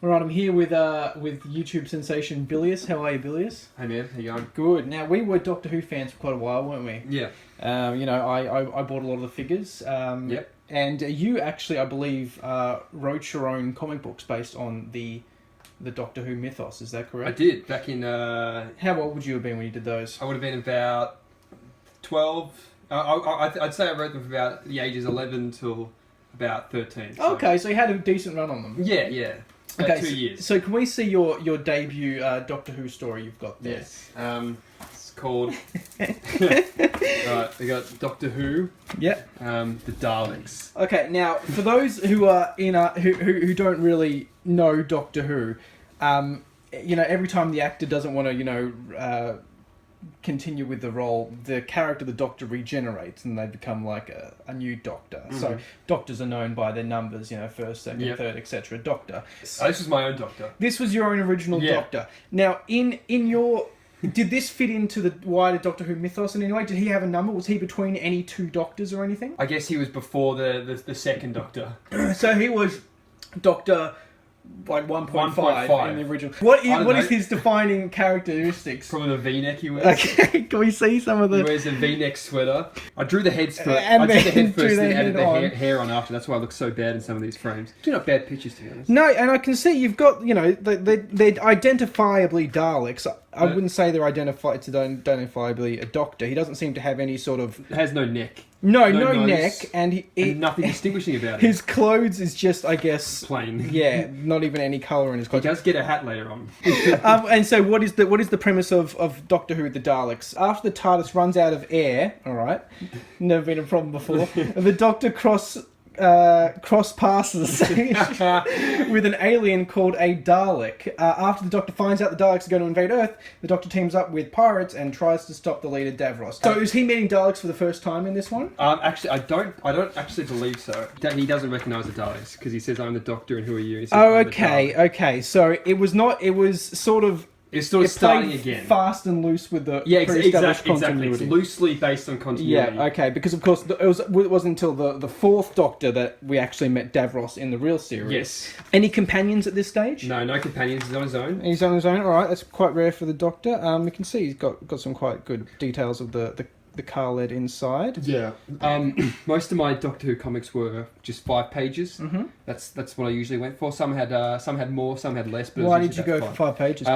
Alright, I'm here with YouTube sensation Bilius. How are you, Bilius? Hey man, how you going? Good. Now, we were Doctor Who fans for quite a while, weren't we? Yeah. I bought a lot of the figures. Yep. And you actually, I believe, wrote your own comic books based on the Doctor Who mythos. Is that correct? I did, back in... How old would you have been when you did those? I would have been about 12. I'd say I wrote them from about the ages 11 till about 13. So. Okay, so you had a decent run on them. Yeah. About 2 years. So can we see your debut Doctor Who story you've got there? Yes. It's called... Right, we got Doctor Who. Yep. The Daleks. Okay, now for those who are who don't really know Doctor Who, every time the actor doesn't want to continue with the role, the character, the Doctor, regenerates and they become like a new Doctor. Mm-hmm. So Doctors are known by their numbers, first, second, third, etc. Doctor. Oh, this was my own Doctor. This was your own original Doctor. Now, in your... Did this fit into the wider Doctor Who mythos in any way? Did he have a number? Was he between any two Doctors or anything? I guess he was before the second Doctor. So he was Doctor... like 1.5 in the original. What is his defining characteristics? Probably the V-neck he wears. Okay, can we see some of the... He wears a V-neck sweater. I drew the head first. And I did the head first, then added the hair on after. That's why I look so bad in some of these frames. They're not bad pictures, to be honest. No, and I can see you've got, they're identifiably Daleks. I wouldn't say they're identifiably a Doctor. He doesn't seem to have any sort of... Has no neck. No neck, and nothing distinguishing about him. His clothes is just, I guess... plain. Yeah, not even any colour in his clothes. He does get a hat later on. And so what is the premise of Doctor Who, the Daleks? After the TARDIS runs out of air, alright, never been a problem before, the Doctor cross passes with an alien called a Dalek. After the Doctor finds out the Daleks are going to invade Earth, the Doctor teams up with pirates and tries to stop the leader Davros. So is he meeting Daleks for the first time in this one? Actually, I don't actually believe so. He doesn't recognise the Daleks because he says, "I'm the Doctor, and who are you?" He says, okay. So it was sort of... It's sort of starting again. Fast and loose with the pre-established continuity. Exactly. It's loosely based on continuity. Yeah, okay, because of course it wasn't until the fourth Doctor that we actually met Davros in the real series. Yes. Any companions at this stage? No companions. He's on his own. He's on his own. All right, that's quite rare for the Doctor. We can see he's got some quite good details of the car lead inside. Yeah. Most of my Doctor Who comics were just 5 pages. Mm-hmm. That's what I usually went for. Some had more, some had less. But why did you go for 5 pages?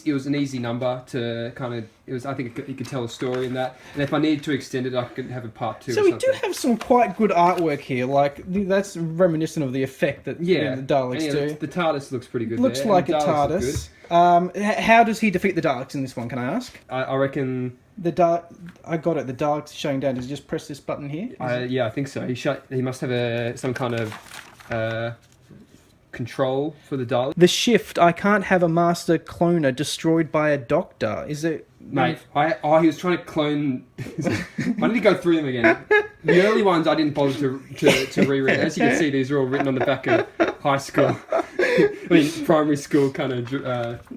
It was an easy number to kind of. It was. I think you could tell a story in that. And if I needed to extend it, I could have a part 2. So we do have some quite good artwork here. Like that's reminiscent of the effect that the Daleks do. The TARDIS looks pretty good. Looks like a TARDIS. How does he defeat the Daleks in this one? Can I ask? I reckon. I got it. The Daleks are showing down. Does he just press this button here? Yeah, I think so. He must have some kind of control for the Daleks. The shift. I can't have a master cloner destroyed by a Doctor. Is it? Mate, he was trying to clone... I need to go through them again. The early ones I didn't bother to reread. As you can see, these are all written on the back of high school. Primary school kind of...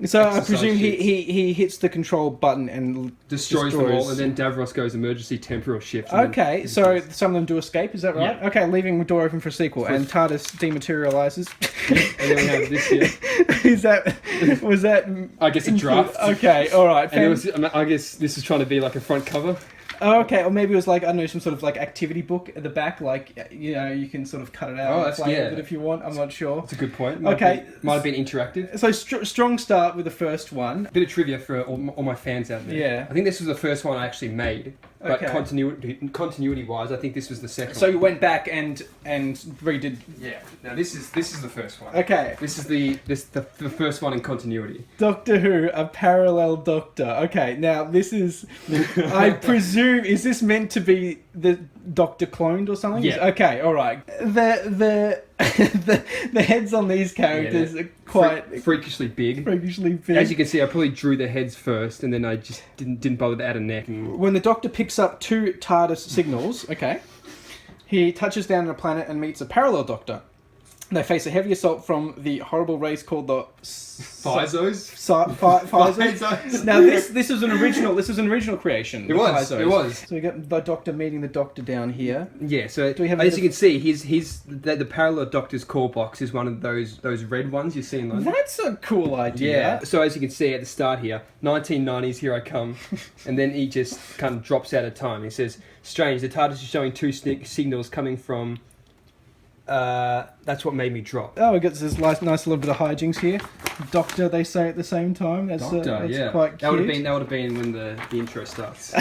so I presume he hits the control button and destroys them all, and then Davros goes emergency temporal shift. Okay, so some of them do escape, is that right? Yeah. Okay, leaving the door open for a sequel, and TARDIS dematerializes. And then we have this here. Was that... I guess a draft. Okay, alright. I guess this is trying to be like a front cover. Oh, okay. Or maybe it was like, I don't know, some sort of like activity book at the back, like, you can sort of cut it out and play with it if you want. I'm not sure. That's a good point. Might have been interactive. So strong start with the first one. Bit of trivia for all my fans out there. Yeah. I think this was the first one I actually made. But continuity-wise, I think this was the second. So you went back and redid. Yeah. Now this is the first one. Okay. This is the first one in continuity. Doctor Who, a parallel Doctor. Okay. Now this is, I presume, is this meant to be the Doctor cloned or something? Yeah. Okay. All right. The the heads on these characters are quite freakishly big. freakishly big. As you can see, I probably drew the heads first, and then I just didn't bother to add a neck. When the Doctor picks up 2 TARDIS signals, okay, he touches down on a planet and meets a parallel Doctor. They face a heavy assault from the horrible race called the Phizos? Phizos. Now this is an original creation. It was. So we got the Doctor meeting the Doctor down here. Yeah. So Do we have as you can see, the parallel Doctor's core box is one of those red ones you see in London. That's a cool idea. Yeah. So as you can see at the start here, 1990s, here I come, and then he just kind of drops out of time. He says, "Strange. The TARDIS is showing 2 signals coming from." That's what made me drop. Oh, we got this nice little bit of hijinks here. Doctor, they say at the same time. That's quite cute. That would have been when the intro starts.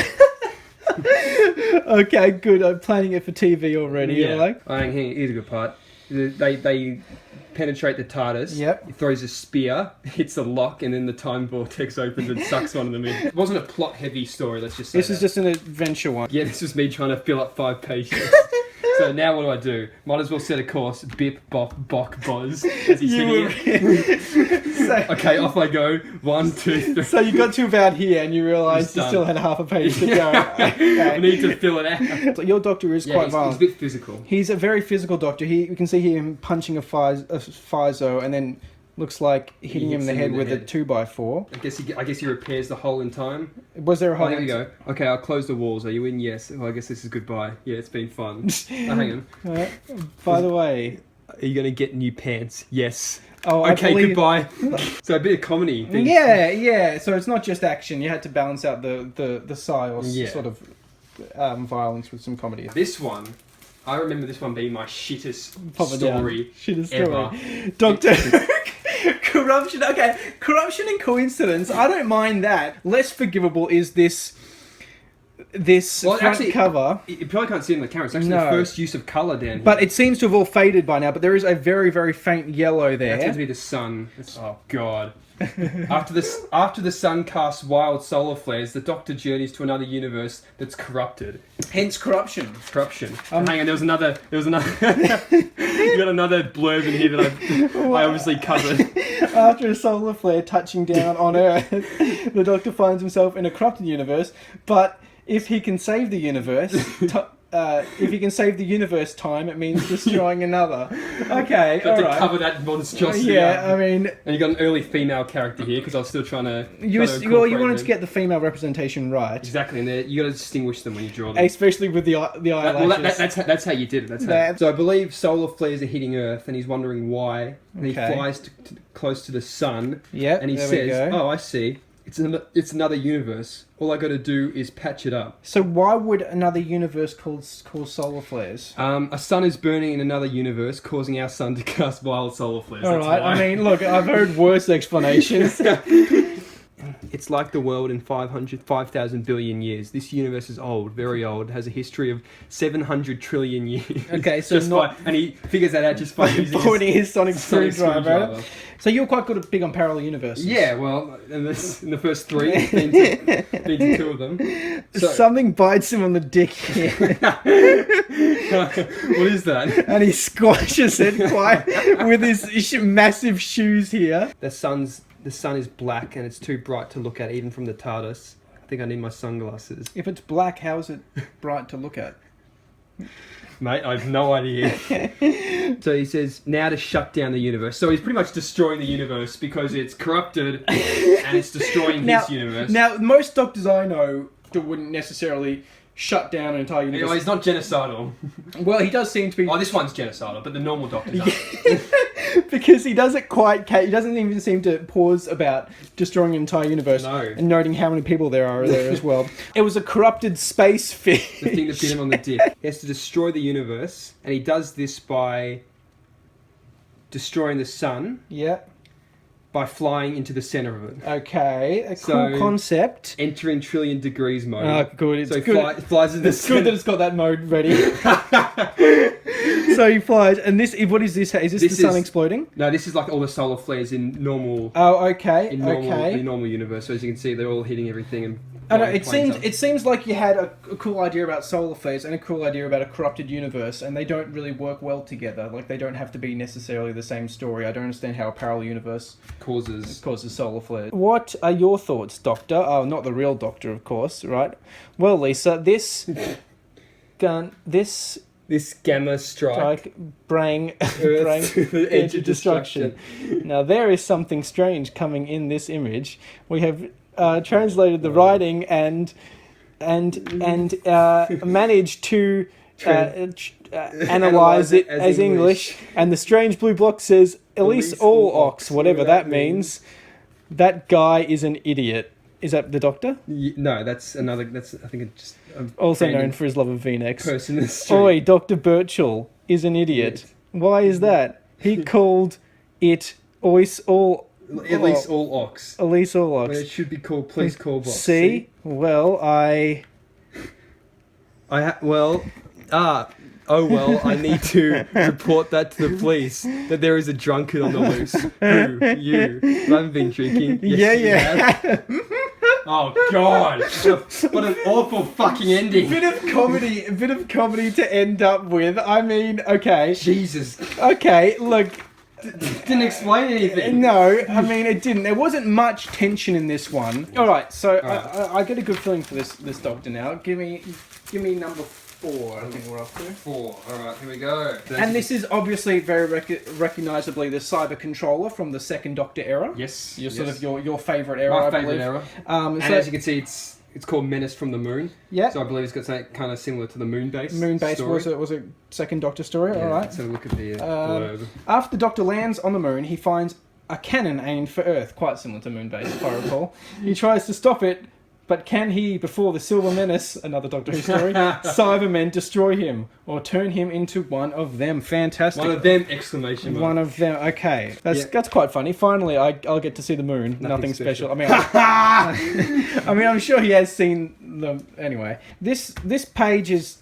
Okay, good. I'm planning it for TV already. Yeah. Like. Here's a good part. They penetrate the TARDIS. Yep. He throws a spear, hits a lock, and then the time vortex opens and sucks one of them in. It wasn't a plot-heavy story. Let's just say This is just an adventure one. Yeah, this was me trying to fill up 5 pages. So now what do? Might as well set a course. Bip, bop, bock, buzz. As he's hitting it. Okay, off I go. 1, 2, 3. So you got to about here and you realised you still had half a page to go. Okay. I need to fill it out. So your Doctor is quite violent. He's a bit physical. He's a very physical Doctor. You can see him punching a Pfizo and then looks like hitting him in the head with a 2x4. I guess he repairs the hole in time. Was there a hole? There we go. Okay, I'll close the walls. Are you in? Yes. Well, I guess this is goodbye. Yeah, it's been fun. Hang on. By the way, are you going to get new pants? Yes. Oh, okay, goodbye. So a bit of comedy. Yeah. So it's not just action. You had to balance out the psi or sort of violence with some comedy. This one, I remember this one being my shittest story ever. Doctor Corruption. Okay, corruption and coincidence. I don't mind that. Less forgivable is this front cover. You probably can't see it in the camera. It's actually the first use of colour down here. But it seems to have all faded by now. But there is a very, very faint yellow there. That's going to be the sun. Oh God. After the sun casts wild solar flares, the Doctor journeys to another universe that's corrupted. Hence corruption. Hang on, there was another. You got another blurb in here that I obviously covered. After a solar flare touching down on Earth, the Doctor finds himself in a corrupted universe. But if he can save the universe, time, it means destroying another. Okay, got all right. To cover that monstrosity. Yeah, I mean, and you got an early female character here because I was still trying to. You wanted to get the female representation right. Exactly, and you got to distinguish them when you draw them, especially with the eyelashes. That's how you did it. So I believe solar flares are hitting Earth, and he's wondering why. And he flies close to the sun. Yeah, and he says, "Oh, I see. It's another universe. All I got to do is patch it up." So why would another universe cause solar flares? A sun is burning in another universe, causing our sun to cast wild solar flares. All right. I mean, look, I've heard worse explanations. It's like the world in 5,000 billion years. This universe is old, very old. It has a history of 700 trillion years. Okay, so and he figures that out just by using pointing his sonic screwdriver. So you're quite good at big on parallel universes. Yeah, well, in the first 3, been to 2 of them. So, something bites him on the dick here. What is that? And he squashes it quite with his massive shoes here. The sun is black and it's too bright to look at, even from the TARDIS. I think I need my sunglasses. If it's black, how is it bright to look at? Mate, I have no idea. So he says, now to shut down the universe. So he's pretty much destroying the universe because it's corrupted and it's destroying his universe. Now, most Doctors I know wouldn't necessarily shut down an entire universe. He's not genocidal. Well, he does seem to be... Oh, this one's genocidal, but the normal Doctors aren't. Because he doesn't he doesn't even seem to pause about destroying an entire universe and noting how many people there are there as well. It was a corrupted space fish. The thing that bit him on the dick. He has to destroy the universe, and he does this by destroying the sun. Yeah. By flying into the center of it. Okay, a cool concept. Entering trillion degrees mode. Oh, good. It's good. Flies into the center. Good that it's got that mode ready. So he flies, and what is this? Is this the sun exploding? No, this is like all the solar flares in normal. Oh, okay. In normal universe. So as you can see, they're all hitting everything and I know, blowing planes up. it seems like you had a cool idea about solar flares and a cool idea about a corrupted universe, and they don't really work well together. Like, they don't have to be necessarily the same story. I don't understand how a parallel universe causes solar flares. What are your thoughts, Doctor? Oh, not the real Doctor, of course, right? Well, Lisa, this gamma strike bring to the edge of destruction. Now, there is something strange coming in this image. We have translated the writing and managed to analyze it as English. And the strange blue block says, Elise all ox, whatever that means. That guy is an idiot. Is that the Doctor? No, that's another. That's I think it's just also known for his love of V-necks. Person in the street. Oi, Dr. Birchall is an idiot. Why is that? He called it Elise all ox. Elise all ox. When it should be called please call box. See? Well, I need to report that to the police that there is a drunkard on the loose. Who? You. I haven't been drinking. Yes, yeah. Oh God! What an awful fucking ending. A bit of comedy to end up with. I mean, okay. Jesus. Okay, look. Didn't explain anything. No, I mean it didn't. There wasn't much tension in this one. All right, so I get a good feeling for this Doctor now. Give me number 4. I think we're up to 4. All right, here we go. And this is obviously very recognisably the cyber controller from the second Doctor era. Yes, sort of your favourite era. My favourite era. And as you can see, it's called Menace from the Moon. Yeah. So I believe it's got something kind of similar to the Moon Base. Moon Base was a second Doctor story. Yeah, all right. Let's have a look at the blurb. After the Doctor lands on the Moon, he finds a cannon aimed for Earth, quite similar to Moon Base, if I recall. He tries to stop it. But can he, before the Silver Menace, another Doctor Who story, Cybermen destroy him or turn him into one of them? Fantastic. One of them! Exclamation mark. One of them. Okay, that's quite funny. Finally, I'll get to see the Moon. Nothing special. I mean, I'm sure he has seen them anyway. This page has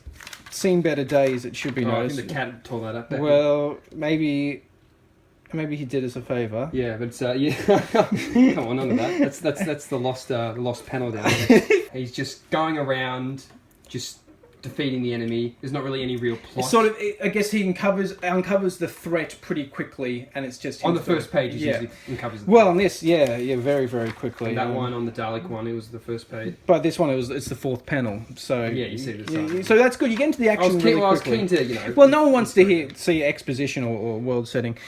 seen better days. It should be noticed. I think the cat tore that up. Well, maybe he did us a favour. Yeah, but come on, none of that. That's the lost panel down there. He's just going around, just defeating the enemy. There's not really any real plot. Sort of, I guess he uncovers the threat pretty quickly, and it's just on the first page. He usually uncovers. Well, on this, very, very quickly. And that one on the Dalek one, it was the first page. But this one, it's the 4th panel. So yeah, you see this. So that's good. You get into the action really quickly. I was keen to, Well, no one wants to see exposition or world setting.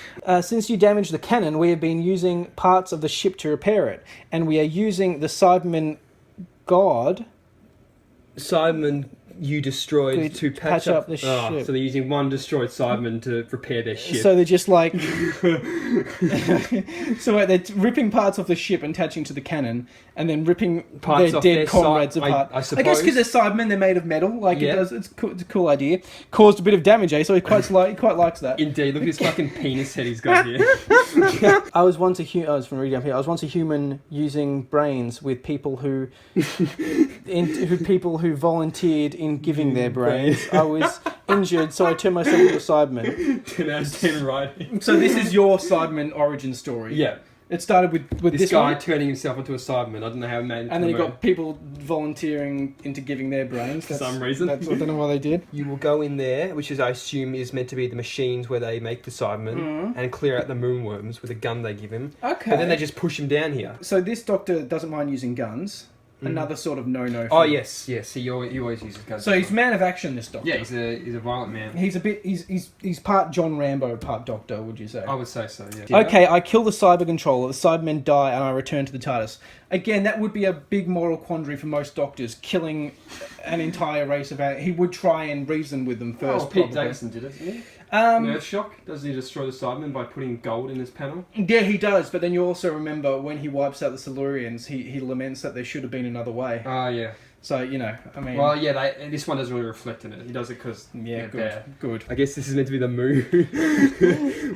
Since you damaged the cannon, we have been using parts of the ship to repair it, and we are using the Cyberman God. Cyberman you destroyed to patch up the ship. So they're using one destroyed Cyberman to repair their ship. So they're just like... so they're ripping parts off the ship and attaching to the cannon, and then ripping parts their dead comrades apart. I suppose. I guess because they're Cybermen, they're made of metal. Like it does. It's a cool idea. Caused a bit of damage, So he quite likes that. Indeed. Look at this fucking penis head he's got here. I was once a human using brains with people who volunteered in giving their brains. I was injured, so I turned myself into a Cyberman. 10 out of 10 writing. So this is your Cyberman origin story. Yeah. It started with this guy one, turning himself into a Cyberman. I don't know how it made. And then you got people volunteering into giving their brains for some reason. I don't know why they did. You will go in there, which is I assume is meant to be the machines where they make the Cyberman, and clear out the moonworms with a gun they give him. Okay. But then they just push him down here. So this Doctor doesn't mind using guns. Another sort of no-no. Oh yes. He always uses guns. So he's man of action, this Doctor. Yeah, he's a violent man. He's part John Rambo, part Doctor. Would you say? I would say so. Yeah. Okay, I kill the cyber controller. The Cybermen die, and I return to the TARDIS. Again, that would be a big moral quandary for most Doctors. Killing an entire race of he would try and reason with them first. Pete Davidson did it. Didn't he? Earthshock, doesn't he destroy the Cybermen by putting gold in his panel? Yeah, he does, but then you also remember when he wipes out the Silurians, he laments that there should have been another way. Yeah. So, I mean... Well, yeah, this one doesn't really reflect in it. He does it because... Yeah, good. I guess this is meant to be the moon.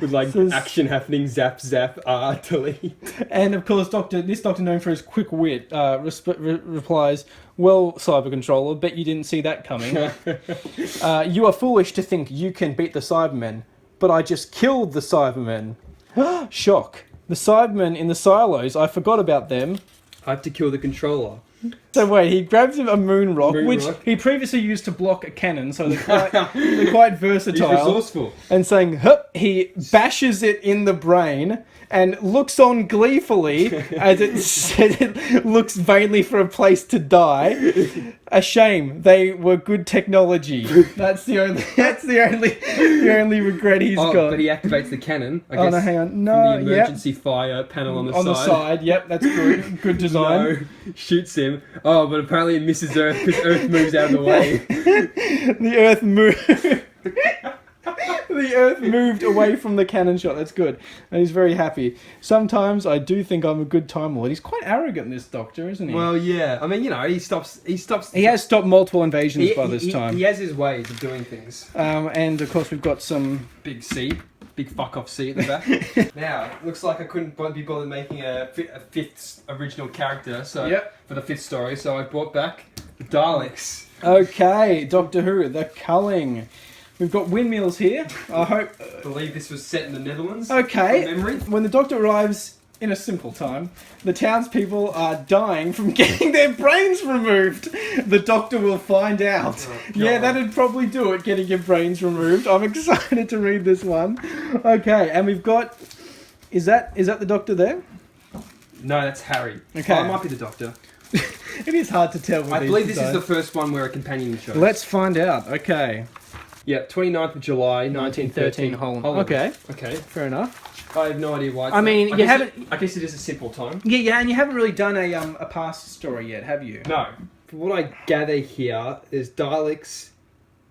With, action happening, zap, delete. And, of course, this Doctor, known for his quick wit, replies, "Well, Cyber Controller, bet you didn't see that coming. You are foolish to think you can beat the Cybermen, but I just killed the Cybermen." Shock. The Cybermen in the silos, I forgot about them. I have to kill the controller. So wait, he grabs a moon rock, which rock. he previously used to block a cannon, so they're quite He's versatile. resourceful. And saying, hup, he bashes it in the brain and looks on gleefully as it looks vainly for a place to die. A shame. They were good technology. That's the only regret he's got. But he activates the cannon. I guess, no, hang on. from No, the emergency fire panel on the side. On the side, yep, that's good. Good design. No, shoots him. Oh, but apparently it misses Earth because Earth moves out of the way. The Earth moved. The Earth moved away from the cannon shot. That's good, and he's very happy. Sometimes I do think I'm a good Time Lord. He's quite arrogant, this Doctor, isn't he? Well, yeah. I mean, you know, he stops. He has stopped multiple invasions by this time. He has his ways of doing things. And of course we've got some Big C. Big fuck off C at the back. Now, looks like I couldn't be bothered making a fifth original character for the fifth story, so I brought back the Daleks. Okay, Doctor Who, the Culling. We've got Windmills here. I believe this was set in the Netherlands. Okay. From memory. When the Doctor arrives in a simple time, the townspeople are dying from getting their brains removed. The Doctor will find out. Oh, yeah, that'd probably do it, getting your brains removed. I'm excited to read this one. Okay, and we've got... Is that the Doctor there? No, that's Harry. Okay. Oh, it might be the Doctor. It is hard to tell. I believe this is the first one where a companion shows. Let's find out. Okay. Yeah, 29th of July, 1913. Holland. Holiday. Okay, fair enough. I have no idea why. I mean, I guess it is a simple time. Yeah, and you haven't really done a past story yet, have you? No. From what I gather here, there's Daleks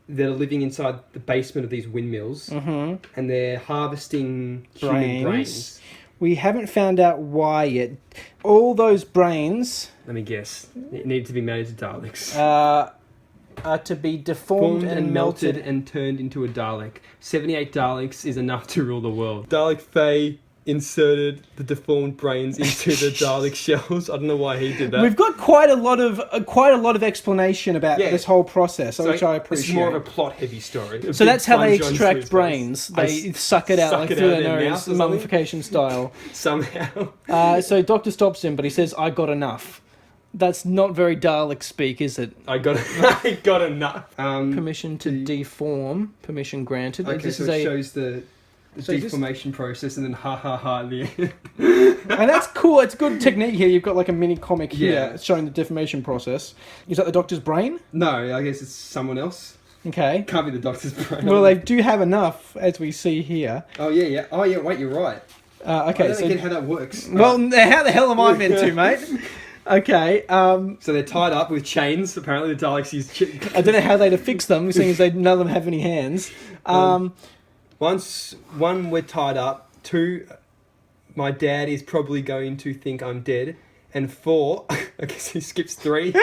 that are living inside the basement of these windmills, and they're harvesting human brains. We haven't found out why yet. All those brains... Let me guess. It needed to be made into Daleks. Are to be deformed and melted and turned into a Dalek. 78 Daleks is enough to rule the world. Dalek Faye inserted the deformed brains into the Dalek shells. I don't know why he did that. We've got quite a lot of explanation about this whole process, which I appreciate. It's more of a plot-heavy story. So that's how they extract brains. They suck it out through their nose, mummification style. Somehow. So Doctor stops him, but he says, "I got enough." That's not very Dalek speak, is it? I got enough. Permission to deform. Permission granted. Okay, so it shows the deformation process and then ha at the end. And that's cool. It's good technique here. You've got like a mini comic here showing the deformation process. Is that the Doctor's brain? No, I guess it's someone else. Okay. Can't be the Doctor's brain. Well, they do have enough, as we see here. Oh, yeah. Oh, yeah, wait, you're right. Okay, I don't get how that works. Well, how the hell am I meant to, mate? Okay. So they're tied up with chains. Apparently the Daleks use I don't know how they'd have fixed them, seeing as none of them have any hands. One, we're tied up. 2, my dad is probably going to think I'm dead. And 4, I guess he skips 3.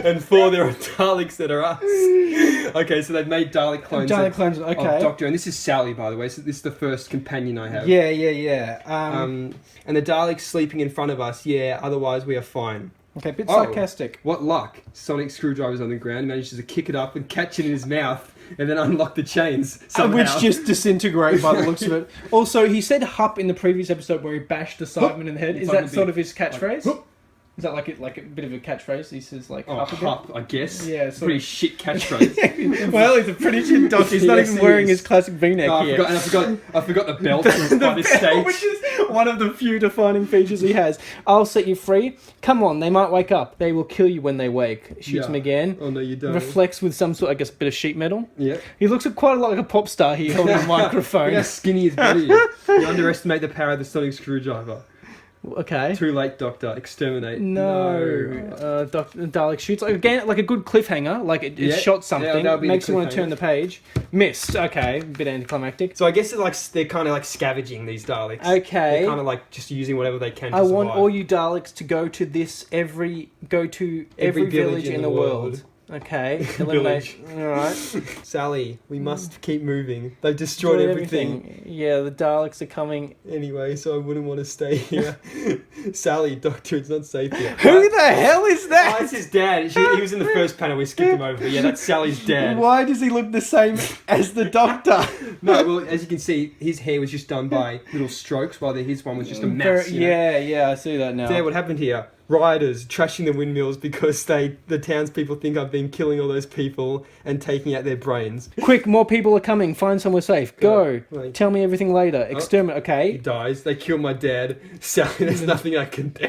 And 4, there are Daleks that are us. Okay, so they've made Dalek clones. Okay. Of Doctor, and this is Sally, by the way. So this is the first companion I have. Yeah. And the Daleks sleeping in front of us. Yeah, otherwise we are fine. Okay, a bit sarcastic. What luck! Sonic screwdriver's on the ground. He manages to kick it up and catch it in his mouth, and then unlock the chains somehow. Which just disintegrate by the looks of it. Also, he said "hup" in the previous episode where he bashed the Sideman in the head. Is that sort of his catchphrase? Is that like a bit of a catchphrase? He says like hup, I guess. Yeah, pretty shit catchphrase. Well, he's a pretty shit Doctor. He's not even wearing his classic V-neck here. I forgot the belt by this stage, which is one of the few defining features he has. I'll set you free. Come on, they might wake up. They will kill you when they wake. Shoots him again. Oh no, you don't. Reflects with some sort, I guess, bit of sheet metal. Yeah. He looks quite a lot like a pop star here holding a microphone. Look how skinny his body is. You underestimate the power of the sonic screwdriver. Okay. Too late, Doctor. Exterminate. No. Dalek shoots like a good cliffhanger. Like it shot something. Makes you want to turn the page. Missed. Okay. A bit anticlimactic. So I guess they're kind of like scavenging these Daleks. Okay. They're kind of like just using whatever they can. I want all you Daleks to go to every village in the world. Okay. Village. Alright. Sally, we must keep moving. They've destroyed everything. Yeah, the Daleks are coming. Anyway, so I wouldn't want to stay here. Sally, Doctor, it's not safe here. Who the hell is that? Oh, that's his dad. He was in the first panel. We skipped him over. But yeah, that's Sally's dad. Why does he look the same as the Doctor? No, well, as you can see, his hair was just done by little strokes, while his one was just a mass. Yeah, I see that now. So yeah, what happened here? rioters trashing the windmills because the townspeople think I've been killing all those people and taking out their brains. Quick, more people are coming. Find somewhere safe. Go. Wait. Tell me everything later. Exterminate. He Okay. dies. They kill my dad. Sally, there's nothing I can do.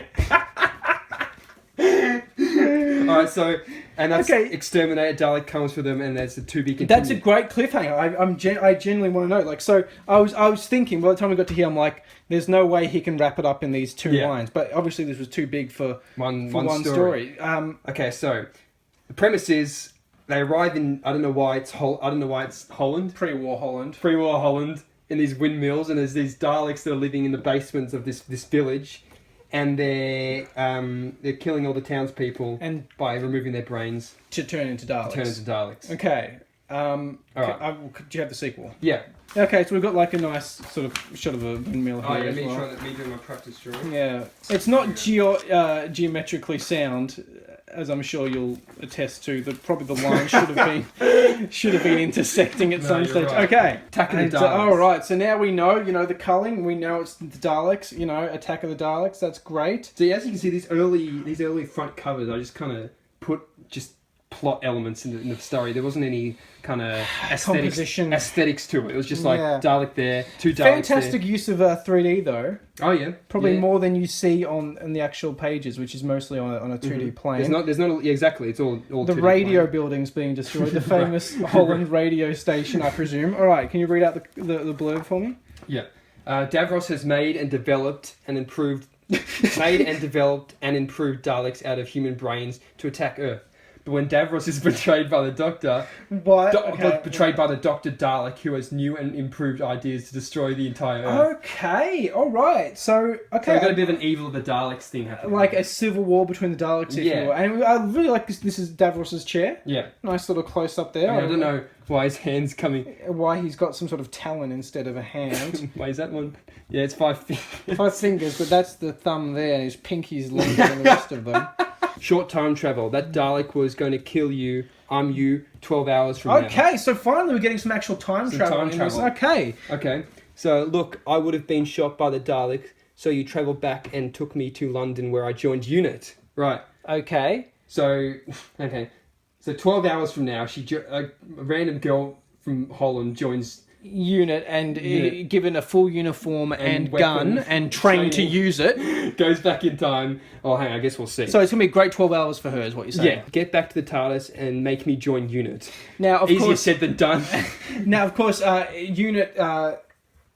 Alright, so, and that's Okay. exterminate. Dalek comes for them, and there's the to be continued. That's a great cliffhanger. I genuinely want to know. Like, so I was thinking by the time we got to here, I'm like, there's no way he can wrap it up in these 2 lines. But obviously, this was too big for one story. Okay, so the premise is they arrive in I don't know why it's Holland, Pre-war Holland. pre-war Holland, in these windmills, and there's these Daleks that are living in the basements of this village, and they're killing all the townspeople And by removing their brains to turn into Daleks. to turn into Daleks. Okay. right. Do you have the sequel? Yeah. Okay, so we've got like a nice sort of shot of a windmill here as well. me doing my practice drawing. Yeah, it's not geometrically sound, as I'm sure you'll attest to. Probably the line should have been intersecting at some stage. Right. Okay, Attack of the Daleks. All right, so now we know. The culling. We know it's the Daleks. Attack of the Daleks. That's great. So as you can see, these early front covers, I just kind of put just plot elements in the story. There wasn't any kind of aesthetics to it. It was just like Dalek there, 2 Daleks Fantastic there. use of 3D though. Oh yeah, Probably more than you see on the actual pages, which is mostly on a 2D plane. There's not exactly. It's all the 2D radio plane. building's being destroyed. The famous Holland radio station, I presume. All right, can you read out the blurb for me? Yeah, Davros has made and developed and improved Daleks out of human brains to attack Earth. But when Davros is betrayed by the Doctor, betrayed by the Doctor Dalek, who has new and improved ideas to destroy the entire Earth. Okay, all right. So we've got a bit of an evil of the Daleks thing happening. Like a civil war between the Daleks, if you will. And I really like this. This is Davros's chair. Yeah. Nice little close up there. I don't know why his hand's coming. Why he's got some sort of talon instead of a hand. Why is that one? Yeah, it's 5 fingers. 5 fingers, but that's the thumb there, and his pinky's longer than the rest of them. Short time travel. That Dalek was going to kill you. I'm you 12 hours from now. Okay, so finally we're getting some actual time travel. Okay. Okay. So, look, I would have been shot by the Dalek, so you travelled back and took me to London where I joined UNIT. Right. Okay. So 12 hours from now, a random girl from Holland joins UNIT and given a full uniform and gun weapons, and trained to use it. Goes back in time. Oh, hang on, I guess we'll see. So it's going to be a great 12 hours for her, is what you're saying. Yeah, get back to the TARDIS and make me join UNIT. Now, of Easier course, said than done. Now, of course, UNIT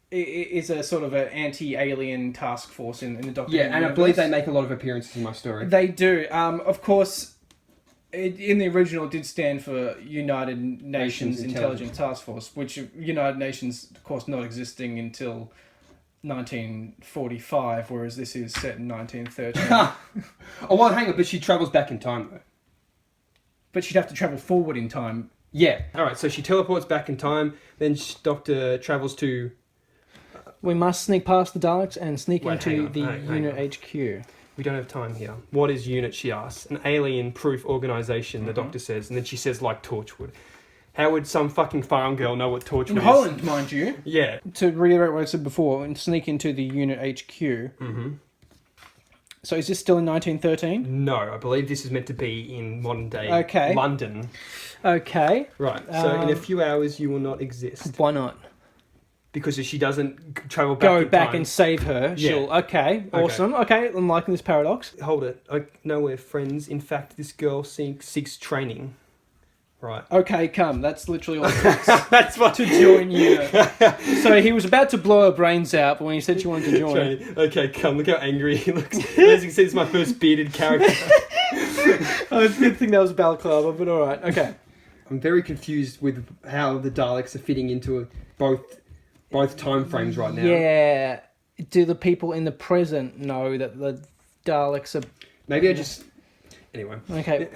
is a sort of an anti-alien task force in the Doctor Who Yeah, and universe. I believe they make a lot of appearances in my story. They do. Of course, in the original, it did stand for United Nations Intelligence Task Force, which United Nations, of course, not existing until 1945, whereas this is set in 1913. Oh, well, hang on, but she travels back in time, though. But she'd have to travel forward in time. Yeah. Alright, so she teleports back in time, then Doctor travels to... We must sneak past the Daleks and sneak Wait, hang into on, the hang UNIT on. HQ. We don't have time here. What is UNIT, she asks. An alien-proof organisation, the Doctor says, and then she says, like Torchwood. How would some fucking farm girl know what Torchwood In is? Holland, mind you. Yeah. To reiterate what I said before, and sneak into the UNIT HQ. Mm-hmm. So is this still in 1913? No, I believe this is meant to be in modern-day London. Okay. Right, so in a few hours you will not exist. Why not? Because if she doesn't travel back Go in back time... and save her. Yeah. She'll... Okay, awesome. Okay, I'm liking this paradox. Hold it. No, we're friends. In fact, this girl seeks training. Right. Okay, come. That's literally all it takes That's what... to join UNIT. So he was about to blow her brains out, but when he said she wanted to join... Training. Okay, come. Look how angry he looks. As you can see, it's my first bearded character. I did think that was balaclava, but alright. Okay. I'm very confused with how the Daleks are fitting into both time frames right now. Yeah. Do the people in the present know that the Daleks are... Maybe I just... Anyway. Okay.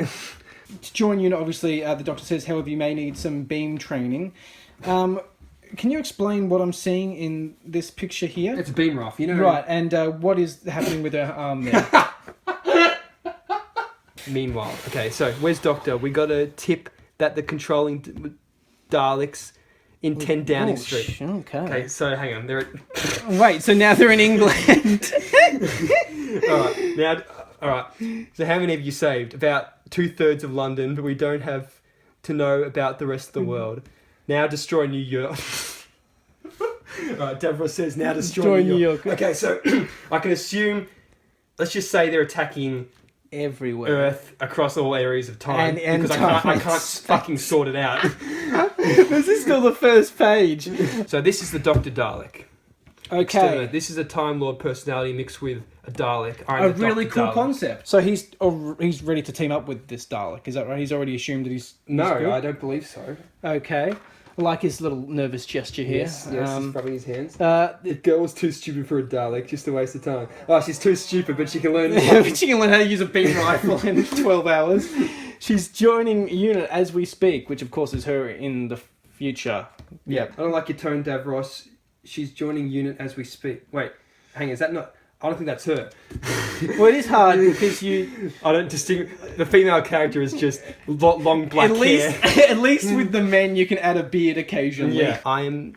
To join UNIT, obviously, the Doctor says, however, you may need some beam training. Can you explain what I'm seeing in this picture here? It's a beam raft, you know. Right, and what is happening with her arm there? Meanwhile, okay, so where's Doctor? We got a tip that the controlling Daleks in 10 Downing Street. Okay, so hang on. Wait, so now they're in England. Alright, now All right. So how many have you saved? About 2/3 of London, but we don't have to know about the rest of the world. Now destroy New York. Right, Davros says now destroy New York. Okay, so I can assume, let's just say they're attacking everywhere, Earth across all areas of time, and because I can't fucking sort it out. This is still the first page. So this is the Dr. Dalek. Okay. Exterminator. This is a Time Lord personality mixed with a Dalek. A really cool concept. So he's ready to team up with this Dalek, is that right? He's already assumed that he's No, good? I don't believe so. Okay. I like his little nervous gesture here. Yes, he's rubbing his hands. The girl was too stupid for a Dalek, just a waste of time. Oh, she's too stupid, but she can learn. She can learn how to use a beam rifle in 12 hours. She's joining unit as we speak, which of course is her in the future. Yeah. I don't like your tone, Davros. She's joining unit as we speak. Wait, hang on, is that not... I don't think that's her. Well, it is hard because you... I don't distinguish... The female character is just long black hair. At least with the men you can add a beard occasionally. Yeah. I am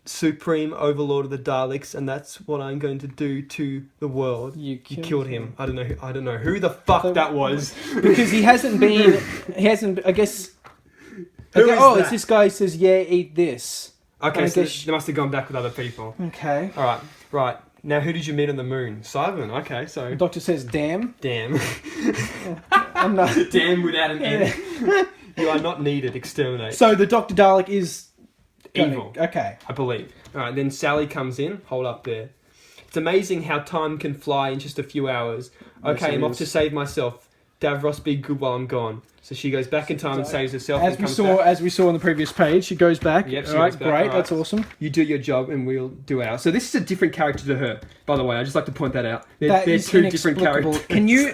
supreme overlord of the Daleks, and that's what I'm going to do to the world. You killed him. I don't know who the fuck that was. Because he hasn't been... I guess... Who is that? It's this guy who says, yeah, eat this. Okay, so they must have gone back with other people. Okay. Alright, right. Now, who did you meet on the moon? Simon. Okay, so... The doctor says, damn. Damn. I'm not... Damn without an N. You are not needed. Exterminate. So the Dr. Dalek is... evil. Okay. I believe. Alright, then Sally comes in. Hold up there. It's amazing how time can fly in just a few hours. Okay, Yes, I'm off to save myself. Davros, be good while I'm gone. So she goes back in time and saves herself. As we saw on the previous page, she goes back. Yep, she All right, goes back. great. All right. That's awesome. You do your job and we'll do ours. So this is a different character to her, by the way. I just like to point that out. That They're is two different inexplicable. characters. Can you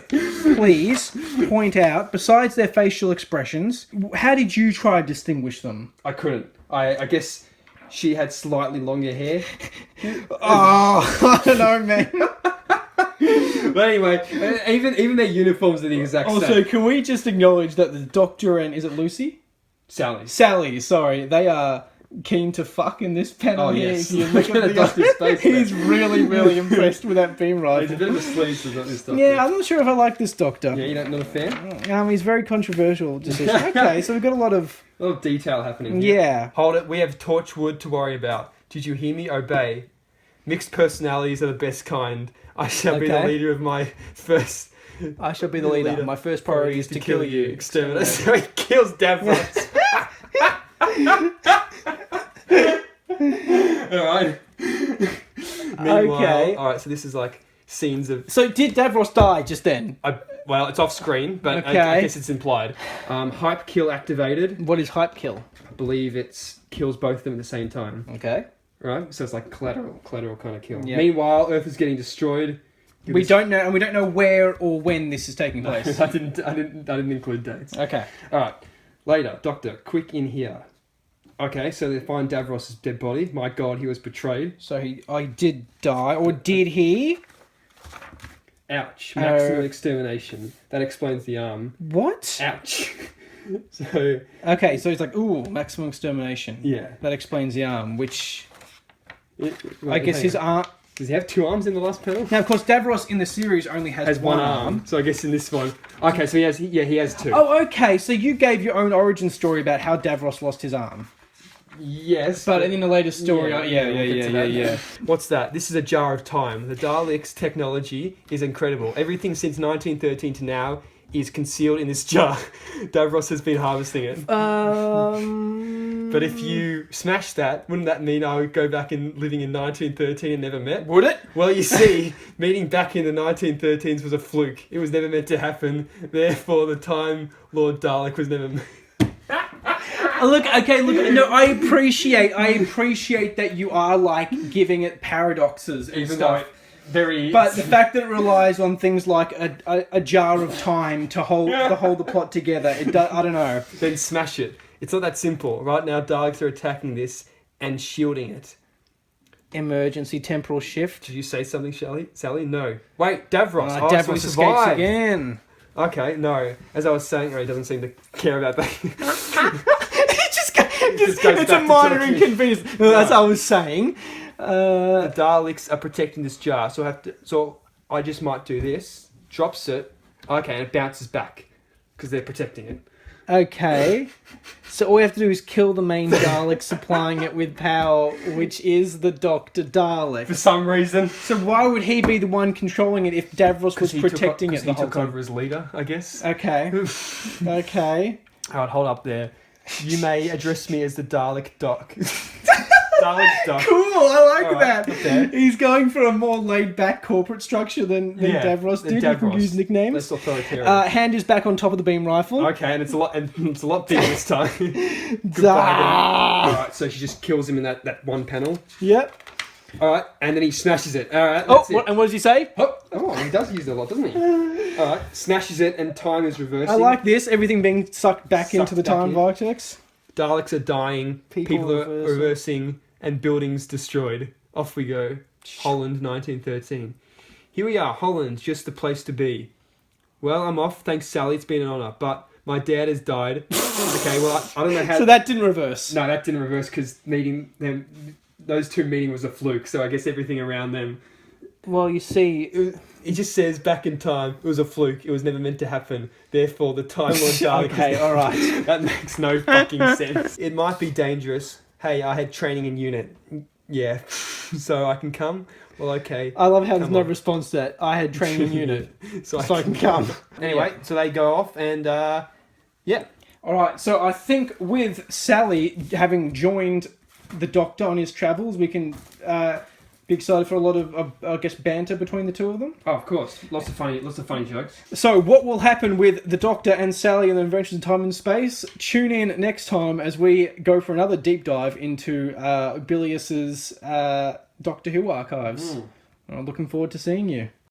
please point out, besides their facial expressions, how did you try to distinguish them? I couldn't. I guess she had slightly longer hair. Oh, I don't know, man. But anyway, even their uniforms are the exact same. Also, can we just acknowledge that the Doctor and... Is it Lucy? Sally. Sally, sorry. They are keen to fuck in this panel. Oh, here. yes. If you look at the Doctor's face, he's really, really impressed with that beam rifle. He's a bit of a sleaze about this Doctor. Yeah, I'm not sure if I like this Doctor. Yeah, you're not a fan? He's very controversial decision. Okay, so we've got a lot of detail happening here. Yeah. Hold it, we have Torchwood to worry about. Did you hear me? Obey. Mixed personalities are the best kind. I shall be the leader of my first... I shall be the leader. My first priority is to kill you. Exterminate. So he kills Davros. Alright. Okay. Alright, so this is like scenes of... So did Davros die just then? Well, it's off screen, but Okay. I guess it's implied. Hype kill activated. What is hype kill? I believe it kills both of them at the same time. Okay. Right? So it's like collateral kind of kill. Yeah. Meanwhile, Earth is getting destroyed. We don't know, and we don't know where or when this is taking place. I didn't include dates. Okay. Alright. Later, Doctor, quick in here. Okay, so they find Davros' dead body. My god, he was betrayed. So I did die, or did he? Ouch. Maximum extermination. That explains the arm. What? Ouch. So... Okay, so he's like, ooh, maximum extermination. Yeah. That explains the arm, which... Well, I guess his arm... Does he have two arms in the last panel? Now, of course, Davros in the series only has one arm. So I guess in this one... Okay, so he has two. Oh, okay, so you gave your own origin story about how Davros lost his arm. Yes. But in the latest story... We'll get to that. What's that? This is a jar of time. The Daleks' technology is incredible. Everything since 1913 to now is concealed in this jar. Davros has been harvesting it. But if you smash that, wouldn't that mean I would go back and living in 1913 and never met? Would it? Well, you see, meeting back in the 1913s was a fluke. It was never meant to happen. Therefore, the Time Lord Dalek was never... Look, no, I appreciate that you are, like, giving it paradoxes and Even stuff. Very... But the fact that it relies on things like a jar of time to hold the plot together, I don't know. Then smash it. It's not that simple. Right now, Daleks are attacking this and shielding it. Emergency temporal shift. Did you say something, Sally? No. Wait, Davros. Davros so he escapes survived. again. Okay, no. As I was saying, he doesn't seem to care about that. It's a minor inconvenience. As I was saying. The Daleks are protecting this jar, so I just might do this. drops it. Okay, and it bounces back because they're protecting it. Okay. So all we have to do is kill the main Dalek, supplying it with power, which is the Dr. Dalek. For some reason. So why would he be the one controlling it if Davros was protecting it the whole He took time? over as leader, I guess. Okay. Okay. Alright, hold up there. You may address me as the Dalek Doc. Dalek Doc. Cool, I like All right, that. okay. He's going for a more laid-back corporate structure than Davros did. You can use nicknames. Less authoritarian. Hand is back on top of the beam rifle. Okay, and it's a lot bigger this time. Ah. Alright, so she just kills him in that one panel. Yep. Alright, and then he smashes it. Alright, Oh, that's it. and what does he say? Oh, he does use it a lot, doesn't he? Alright, smashes it and time is reversing. I like this. Everything being sucked back into the back time in. vortex. Daleks are dying, people are reversing. reversing, and buildings destroyed. Off we go. Holland, 1913. Here we are, Holland, just the place to be. Well, I'm off, thanks Sally, it's been an honour, but my dad has died. Okay, well, I don't know how... So that didn't reverse. No, that didn't reverse because meeting them... Those two meeting was a fluke, so I guess everything around them... Well, you see... It just says, back in time, it was a fluke, it was never meant to happen, therefore the Time Lord Dalek... Okay, alright. That makes no fucking sense. It might be dangerous. Hey, I had training in unit. Yeah, so I can come? Well, okay. I love how there's Come no on. response to that. I had training unit, so I can come. Anyway, so they go off and, yeah. Alright, so I think with Sally having joined the Doctor on his travels, we can be excited for a lot of, I guess, banter between the two of them. Oh, of course. Lots of funny jokes. So what will happen with the Doctor and Sally and the Adventures of Time and Space? Tune in next time as we go for another deep dive into Bilius's Doctor Who archives. I'm looking forward to seeing you.